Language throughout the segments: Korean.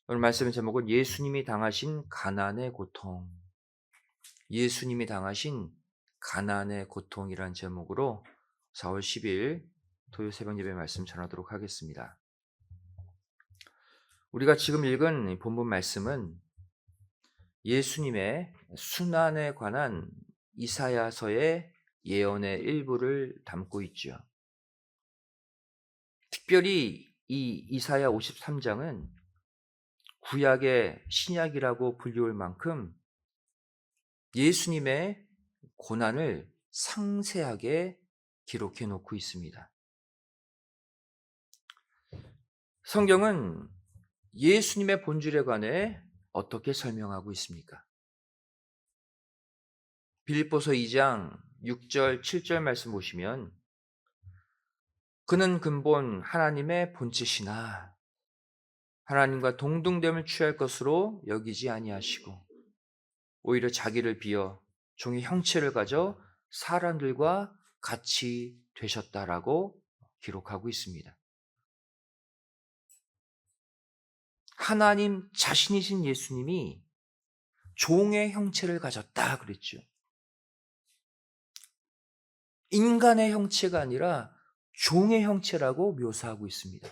오늘 말씀의 제목은 예수님이 당하신 가난의 고통. 예수님이 당하신 가난의 고통이란 제목으로 4월 10일 토요 새벽 예배 말씀 전하도록 하겠습니다. 우리가 지금 읽은 본문 말씀은 예수님의 순환에 관한 이사야서의 예언의 일부를 담고 있죠. 특별히 이 이사야 53장은 구약의 신약이라고 불리울 만큼 예수님의 고난을 상세하게 기록해 놓고 있습니다. 성경은 예수님의 본질에 관해 어떻게 설명하고 있습니까? 빌립보서 2장 6절 7절 말씀 보시면 그는 근본 하나님의 본체시나 하나님과 동등됨을 취할 것으로 여기지 아니하시고 오히려 자기를 비어 종의 형체를 가져 사람들과 같이 되셨다라고 기록하고 있습니다. 하나님 자신이신 예수님이 종의 형체를 가졌다 그랬죠. 인간의 형체가 아니라 종의 형체라고 묘사하고 있습니다.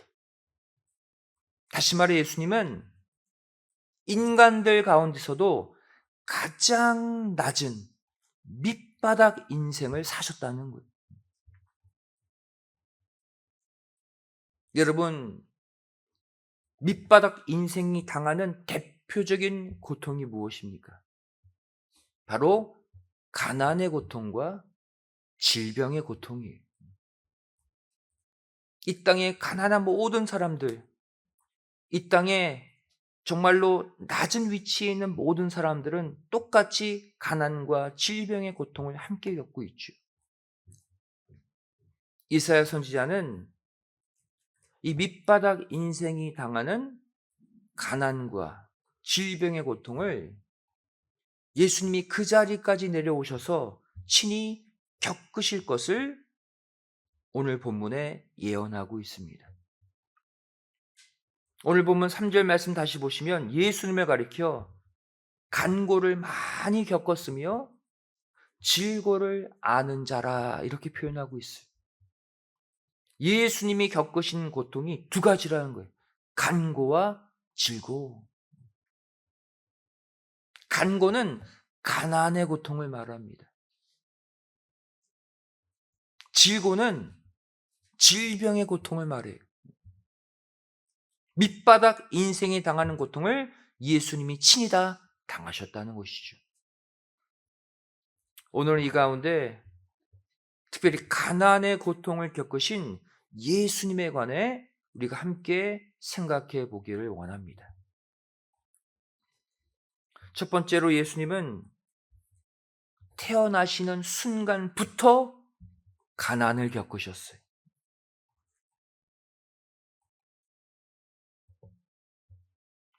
다시 말해 예수님은 인간들 가운데서도 가장 낮은 밑바닥 인생을 사셨다는 거예요. 여러분, 밑바닥 인생이 당하는 대표적인 고통이 무엇입니까? 바로 가난의 고통과 질병의 고통이에요. 이 땅에 가난한 모든 사람들, 이 땅에 정말로 낮은 위치에 있는 모든 사람들은 똑같이 가난과 질병의 고통을 함께 겪고 있죠. 이사야 선지자는 이 밑바닥 인생이 당하는 가난과 질병의 고통을 예수님이 그 자리까지 내려오셔서 친히 겪으실 것을 오늘 본문에 예언하고 있습니다. 오늘 본문 3절 말씀 다시 보시면 예수님을 가리켜 간고를 많이 겪었으며 질고를 아는 자라 이렇게 표현하고 있어요. 예수님이 겪으신 고통이 두 가지라는 거예요. 간고와 질고. 간고는 가난의 고통을 말합니다. 질고는 질병의 고통을 말해요. 밑바닥 인생이 당하는 고통을 예수님이 친히 다 당하셨다는 것이죠. 오늘 이 가운데 특별히 가난의 고통을 겪으신 예수님에 관해 우리가 함께 생각해 보기를 원합니다. 첫 번째로 예수님은 태어나시는 순간부터 가난을 겪으셨어요.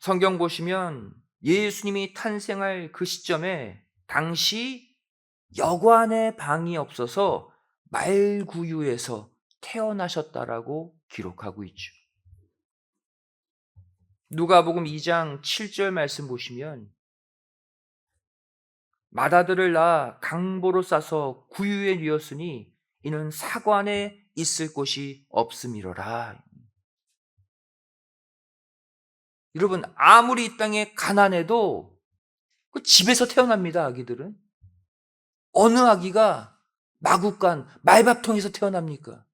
성경 보시면 예수님이 탄생할 그 시점에 당시 여관의 방이 없어서 말구유에서 태어나셨다라고 기록하고 있죠. 누가복음 2장 7절 말씀 보시면 맏아들을 낳아 강보로 싸서 구유에 뉘었으니 이는 사관에 있을 곳이 없음이로라. 여러분 아무리 이 땅에 가난해도 그 집에서 태어납니다. 아기들은. 어느 아기가 마구간 말밥통에서 태어납니까?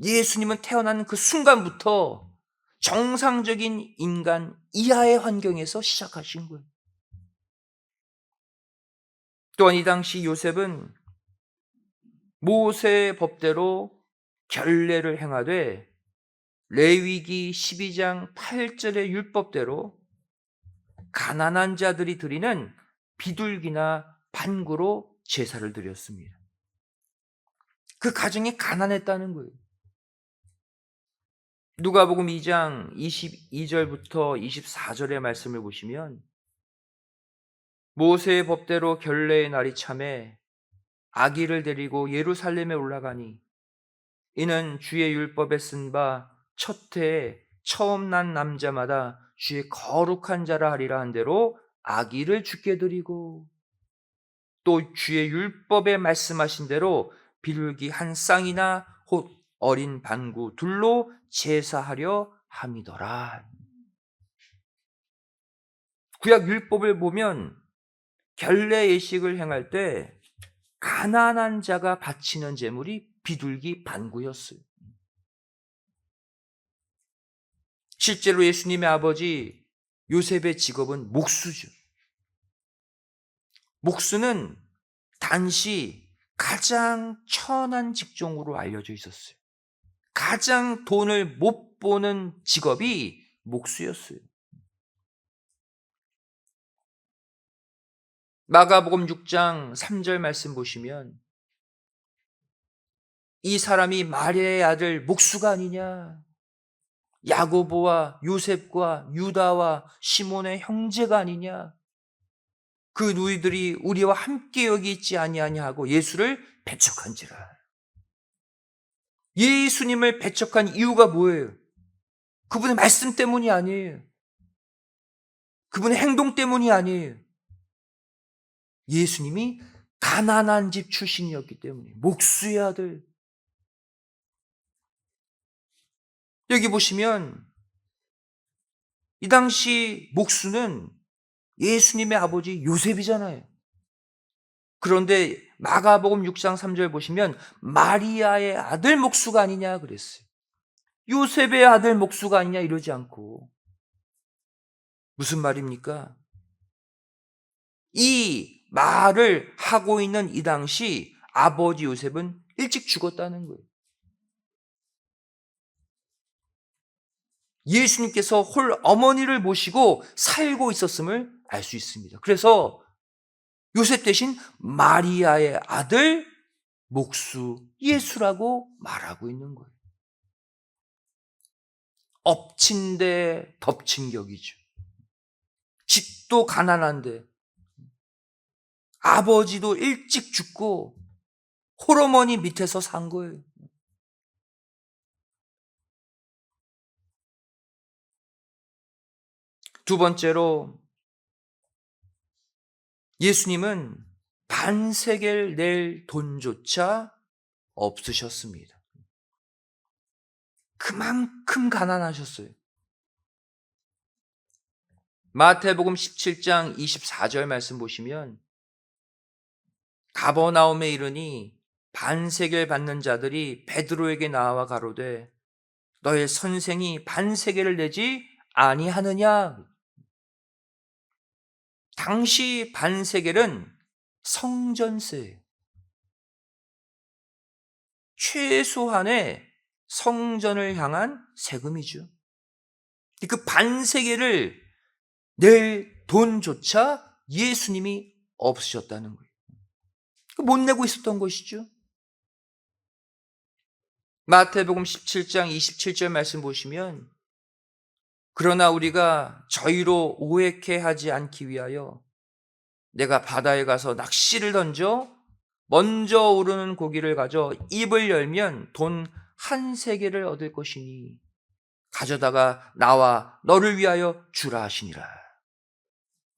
예수님은 태어나는 그 순간부터 정상적인 인간 이하의 환경에서 시작하신 거예요. 또한 이 당시 요셉은 모세의 법대로 결례를 행하되 레위기 12장 8절의 율법대로 가난한 자들이 드리는 비둘기나 반구로 제사를 드렸습니다. 그 가정이 가난했다는 거예요. 누가복음 2장 22절부터 24절의 말씀을 보시면 모세의 법대로 결례의 날이 참에 아기를 데리고 예루살렘에 올라가니 이는 주의 율법에 쓴 바 첫 해에 처음 난 남자마다 주의 거룩한 자라 하리라 한 대로 아기를 주께 드리고 또 주의 율법에 말씀하신 대로 비둘기 한 쌍이나 혹 어린 반구 둘로 제사하려 함이더라. 구약 율법을 보면 결례 예식을 행할 때 가난한 자가 바치는 제물이 비둘기 반구였어요. 실제로 예수님의 아버지 요셉의 직업은 목수죠. 목수는 당시 가장 천한 직종으로 알려져 있었어요. 가장 돈을 못 버는 직업이 목수였어요. 마가복음 6장 3절 말씀 보시면 이 사람이 마리아의 아들 목수가 아니냐, 야고보와 요셉과 유다와 시몬의 형제가 아니냐, 그 누이들이 우리와 함께 여기 있지 아니하냐 하고 예수를 배척한지라. 예수님을 배척한 이유가 뭐예요? 그분의 말씀 때문이 아니에요. 그분의 행동 때문이 아니에요. 예수님이 가난한 집 출신이었기 때문에 목수의 아들. 여기 보시면 이 당시 목수는 예수님의 아버지 요셉이잖아요. 그런데 마가복음 6장 3절 보시면 마리아의 아들 목수가 아니냐 그랬어요. 요셉의 아들 목수가 아니냐 이러지 않고. 무슨 말입니까? 이 말을 하고 있는 이 당시 아버지 요셉은 일찍 죽었다는 거예요. 예수님께서 홀 어머니를 모시고 살고 있었음을 알 수 있습니다. 그래서 요셉 대신 마리아의 아들 목수 예수라고 말하고 있는 거예요. 엎친 데 덮친 격이죠. 집도 가난한데 아버지도 일찍 죽고 홀어머니 밑에서 산 거예요. 두 번째로 예수님은 반세겔 낼 돈조차 없으셨습니다. 그만큼 가난하셨어요. 마태복음 17장 24절 말씀 보시면 가버나움에 이르니 반세겔 받는 자들이 베드로에게 나와 가로되 너의 선생이 반세겔을 내지 아니하느냐. 당시 반세겔은 성전세예요. 최소한의 성전을 향한 세금이죠. 그 반세겔을 낼 돈조차 예수님이 없으셨다는 거예요. 못 내고 있었던 것이죠. 마태복음 17장 27절 말씀 보시면 그러나 우리가 저희로 오해케 하지 않기 위하여 내가 바다에 가서 낚시를 던져 먼저 오르는 고기를 가져 입을 열면 돈 한 세겔을 얻을 것이니 가져다가 나와 너를 위하여 주라 하시니라.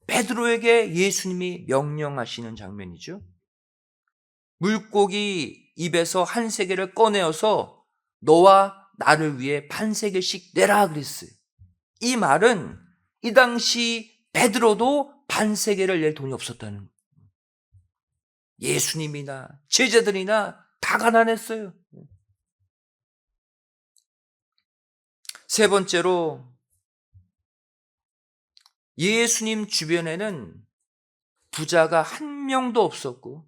베드로에게 예수님이 명령하시는 장면이죠. 물고기 입에서 한 세겔을 꺼내어서 너와 나를 위해 반 세겔씩 내라 그랬어요. 이 말은 이 당시 베드로도 반 세겔을 낼 돈이 없었다는 거예요. 예수님이나 제자들이나 다 가난했어요. 세 번째로 예수님 주변에는 부자가 한 명도 없었고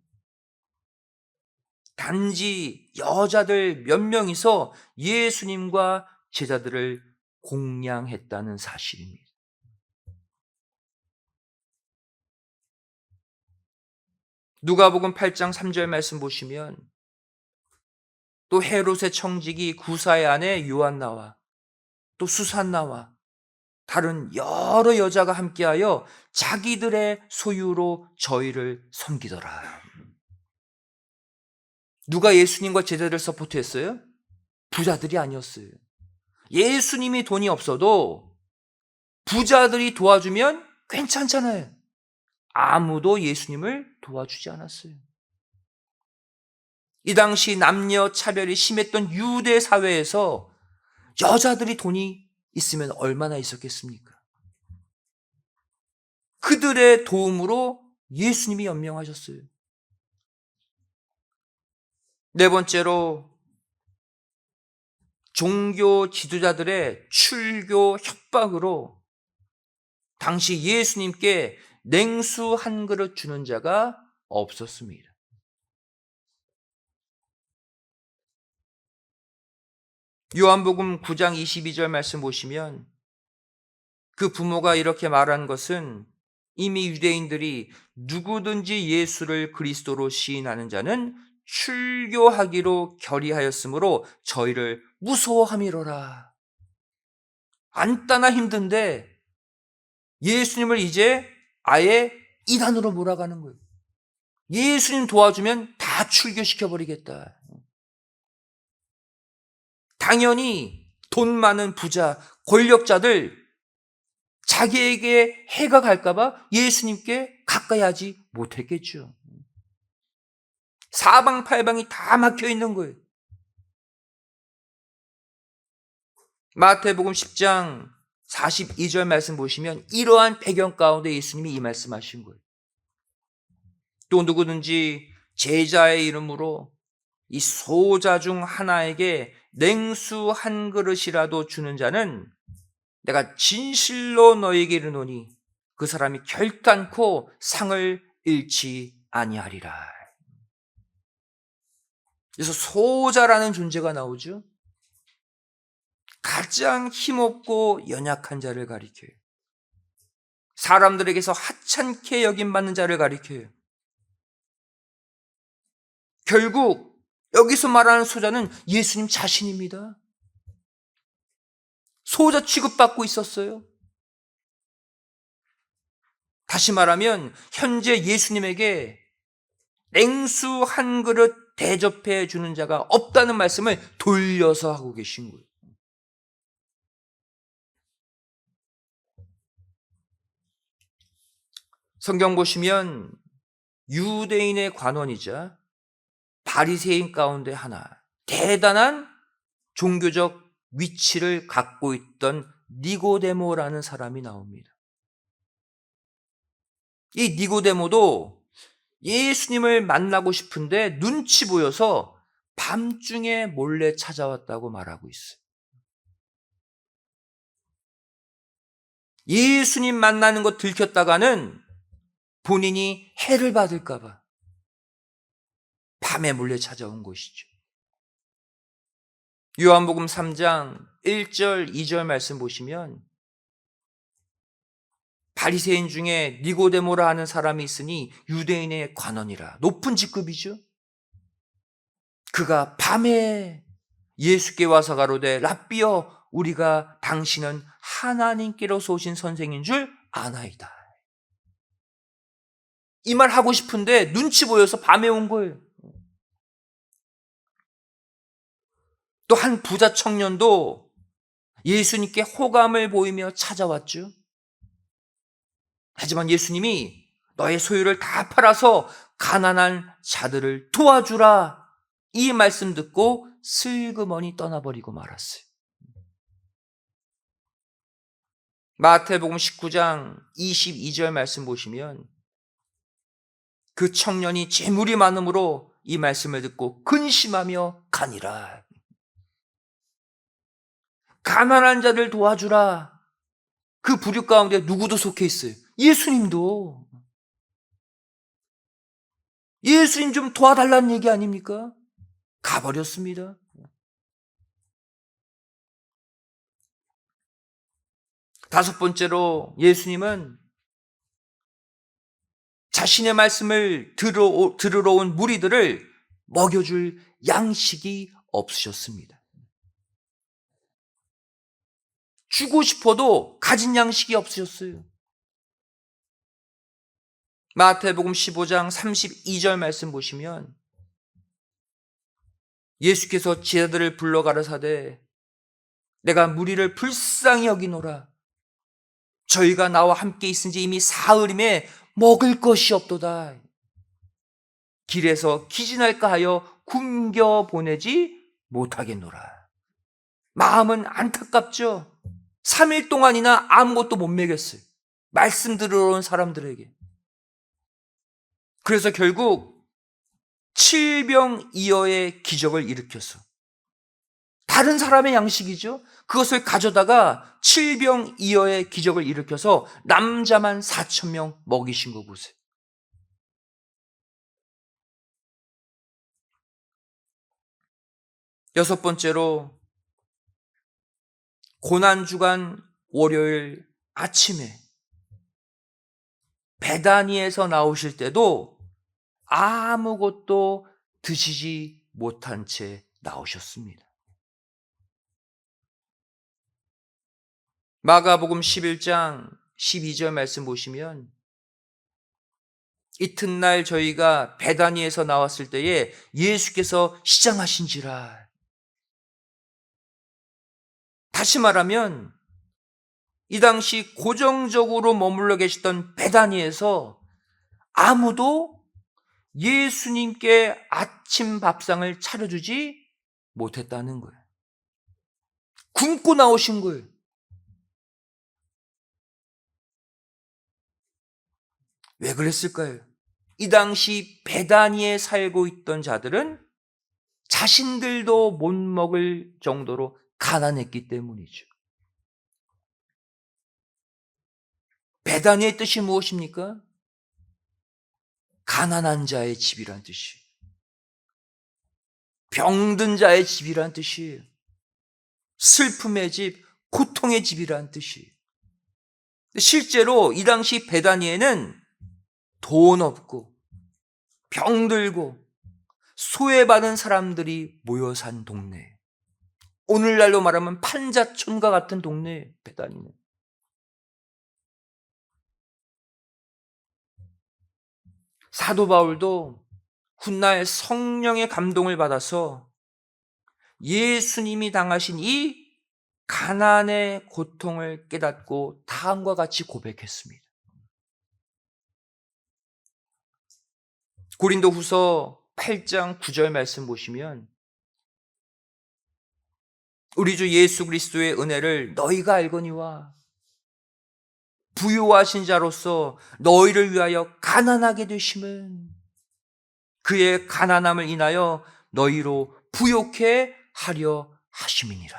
단지 여자들 몇 명이서 예수님과 제자들을 공양했다는 사실입니다. 누가복음 8장 3절 말씀 보시면 또 헤롯의 청지기 구사의 아내 요한나와 또 수산나와 다른 여러 여자가 함께하여 자기들의 소유로 저희를 섬기더라. 누가 예수님과 제자들을 서포트했어요? 부자들이 아니었어요. 예수님이 돈이 없어도 부자들이 도와주면 괜찮잖아요. 아무도 예수님을 도와주지 않았어요. 이 당시 남녀 차별이 심했던 유대 사회에서 여자들이 돈이 있으면 얼마나 있었겠습니까? 그들의 도움으로 예수님이 연명하셨어요. 네 번째로 종교 지도자들의 출교 협박으로 당시 예수님께 냉수 한 그릇 주는 자가 없었습니다. 요한복음 9장 22절 말씀 보시면 그 부모가 이렇게 말한 것은 이미 유대인들이 누구든지 예수를 그리스도로 시인하는 자는 출교하기로 결의하였으므로 저희를 무서워함이로라. 안따나 힘든데 예수님을 이제 아예 이단으로 몰아가는 거예요. 예수님 도와주면 다 출교시켜버리겠다. 당연히 돈 많은 부자, 권력자들 자기에게 해가 갈까봐 예수님께 가까이 하지 못했겠죠. 사방팔방이 다 막혀 있는 거예요. 마태복음 10장 42절 말씀 보시면 이러한 배경 가운데 예수님이 이 말씀하신 거예요. 또 누구든지 제자의 이름으로 이 소자 중 하나에게 냉수 한 그릇이라도 주는 자는 내가 진실로 너에게 이르노니 그 사람이 결단코 상을 잃지 아니하리라. 그래서 소자라는 존재가 나오죠. 가장 힘없고 연약한 자를 가리켜요. 사람들에게서 하찮게 여김받는 자를 가리켜요. 결국 여기서 말하는 소자는 예수님 자신입니다. 소자 취급받고 있었어요. 다시 말하면 현재 예수님에게 냉수 한 그릇 대접해 주는 자가 없다는 말씀을 돌려서 하고 계신 거예요. 성경 보시면 유대인의 관원이자 바리새인 가운데 하나, 대단한 종교적 위치를 갖고 있던 니고데모라는 사람이 나옵니다. 이 니고데모도 예수님을 만나고 싶은데 눈치 보여서 밤중에 몰래 찾아왔다고 말하고 있어요. 예수님 만나는 거 들켰다가는 본인이 해를 받을까 봐 밤에 몰래 찾아온 것이죠. 요한복음 3장 1절 2절 말씀 보시면 바리새인 중에 니고데모라 하는 사람이 있으니 유대인의 관원이라, 높은 직급이죠. 그가 밤에 예수께 와서 가로되 랍비여 우리가 당신은 하나님께로서 오신 선생인 줄 아나이다. 이 말 하고 싶은데 눈치 보여서 밤에 온 거예요. 또 한 부자 청년도 예수님께 호감을 보이며 찾아왔죠. 하지만 예수님이 너의 소유를 다 팔아서 가난한 자들을 도와주라, 이 말씀 듣고 슬그머니 떠나버리고 말았어요. 마태복음 19장 22절 말씀 보시면 그 청년이 재물이 많음으로 이 말씀을 듣고 근심하며 가니라. 가난한 자들 도와주라. 그 부류 가운데 누구도 속해 있어요. 예수님도. 예수님 좀 도와달라는 얘기 아닙니까? 가버렸습니다. 다섯 번째로 예수님은 자신의 말씀을 들으러 온 무리들을 먹여줄 양식이 없으셨습니다. 주고 싶어도 가진 양식이 없으셨어요. 마태복음 15장 32절 말씀 보시면 예수께서 제자들을 불러 가라사대 내가 무리를 불쌍히 여기노라. 저희가 나와 함께 있은 지 이미 사흘임에 먹을 것이 없도다. 길에서 기진할까 하여 굶겨 보내지 못하겠노라. 마음은 안타깝죠. 3일 동안이나 아무것도 못 먹였어요. 말씀 들으러 온 사람들에게. 그래서 결국 7병2여의 기적을 일으켰어. 다른 사람의 양식이죠. 그것을 가져다가 7병2여의 기적을 일으켜서 남자만 4,000명 먹이신 거 보세요. 여섯 번째로 고난주간 월요일 아침에 베다니에서 나오실 때도 아무것도 드시지 못한 채 나오셨습니다. 마가복음 11장 12절 말씀 보시면 이튿날 저희가 베다니에서 나왔을 때에 예수께서 시장하신지라. 다시 말하면 이 당시 고정적으로 머물러 계시던 베다니에서 아무도 예수님께 아침 밥상을 차려주지 못했다는 거예요. 굶고 나오신 거예요. 왜 그랬을까요? 이 당시 베다니에 살고 있던 자들은 자신들도 못 먹을 정도로 가난했기 때문이죠. 베다니의 뜻이 무엇입니까? 가난한 자의 집이란 뜻이에요. 병든 자의 집이란 뜻이에요. 슬픔의 집, 고통의 집이란 뜻이에요. 실제로 이 당시 베다니에는 돈 없고 병들고 소외받은 사람들이 모여 산 동네. 오늘날로 말하면 판자촌과 같은 동네 베다니는. 사도 바울도 훗날 성령의 감동을 받아서 예수님이 당하신 이 가난의 고통을 깨닫고 다음과 같이 고백했습니다. 고린도후서 8장 9절 말씀 보시면 우리 주 예수 그리스도의 은혜를 너희가 알거니와 부유하신 자로서 너희를 위하여 가난하게 되심은 그의 가난함을 인하여 너희로 부욕해 하려 하심이니라.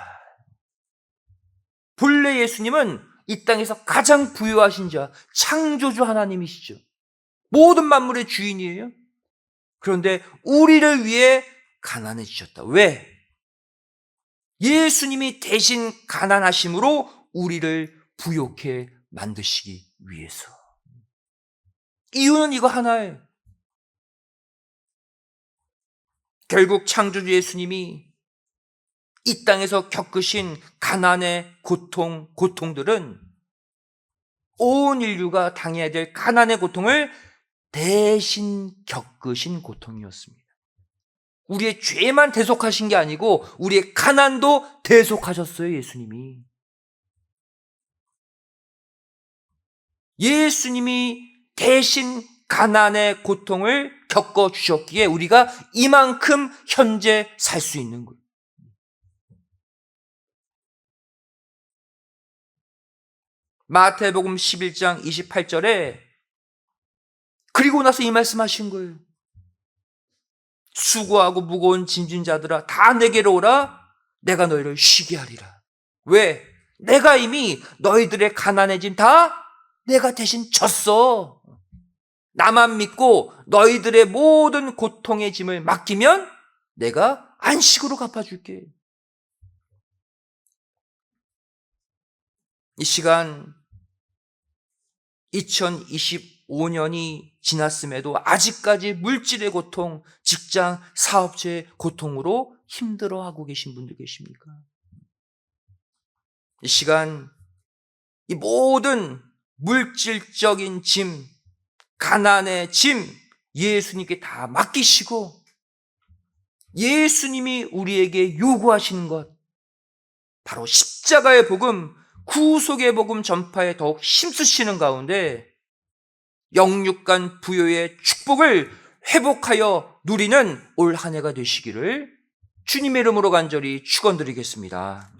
본래 예수님은 이 땅에서 가장 부유하신 자, 창조주 하나님이시죠. 모든 만물의 주인이에요. 그런데 우리를 위해 가난해지셨다. 왜? 예수님이 대신 가난하심으로 우리를 부욕해 만드시기 위해서. 이유는 이거 하나예요. 결국 창조주 예수님이 이 땅에서 겪으신 가난의 고통들은 온 인류가 당해야 될 가난의 고통을 대신 겪으신 고통이었습니다. 우리의 죄만 대속하신 게 아니고 우리의 가난도 대속하셨어요, 예수님이. 예수님이 대신 가난의 고통을 겪어주셨기에 우리가 이만큼 현재 살 수 있는 거예요. 마태복음 11장 28절에 그리고 나서 이 말씀하신 거예요. 수고하고 무거운 짐진 자들아 다 내게로 오라. 내가 너희를 쉬게 하리라. 왜? 내가 이미 너희들의 가난의 짐 다 내가 대신 졌어. 나만 믿고 너희들의 모든 고통의 짐을 맡기면 내가 안식으로 갚아줄게. 이 시간 2025년이 지났음에도 아직까지 물질의 고통, 직장, 사업체의 고통으로 힘들어하고 계신 분들 계십니까? 이 시간 이 모든 물질적인 짐, 가난의 짐 예수님께 다 맡기시고 예수님이 우리에게 요구하시는 것 바로 십자가의 복음, 구속의 복음 전파에 더욱 힘쓰시는 가운데 영육간 부요의 축복을 회복하여 누리는 올 한 해가 되시기를 주님의 이름으로 간절히 축원드리겠습니다.